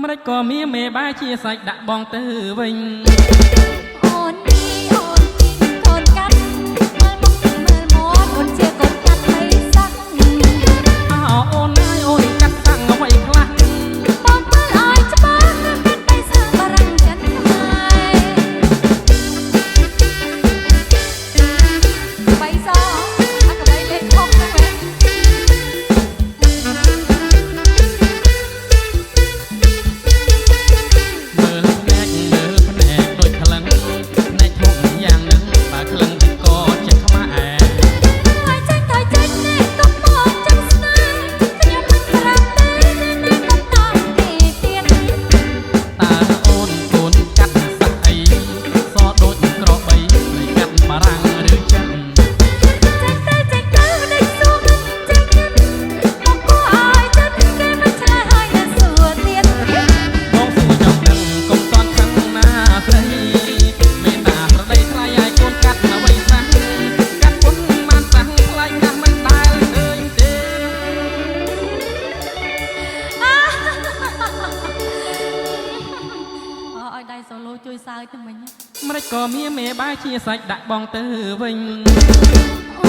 ម្រេចក៏មានមេបាយជាសាច់ដាក់បងទៅវិញអូននេះអូនជីងកូនកាត់មើលមុខមើលមាត់អូនជាកូនកាត់មិនសាក់អោអូនហើយអូនកាត់សាំងអ្វីខ្លះបងមើលឲ្យច្បាស់គឺកាត់តែសាបារាំងចិនខ្មែរបៃសអកបៃលេខ6ហ្នឹងមែនមើលភ្នែកដូចក្លិនភ្នែកធំយ៉ាងនឹងបើក្លិនតិចក៏ចិត្តខ្មែរហើយចាញ់ទៅចាញ់នេះកុំមកចឹងស្នេហ៍ខ្ញុំមិនប្រាប់ទេនេះកុំតាមគេទៀតតើអូនកាត់សាក់អីសដូចក្របីកាត់បារាំងឬចិនចេញទៅដេកសួរមិនចេញមកគួរឲ្យចិត្តគេមិនឆ្លើយឲ្យនៅសួរទៀតបងសួរចង់ដឹងកុំតន់ខឹងណាស្រីមេតាប្រដីថ្លៃឲ្យកូនកាត់អ្វីខ្លះកាត់ពុនបានសាំងថ្លៃណាស់មិនដែលឃើញទេឲ្យដៃសូឡូជួយសើចទៅមិញម្រេចក៏មានមេបាយជាសាច់ដាក់បងទៅវិញអូ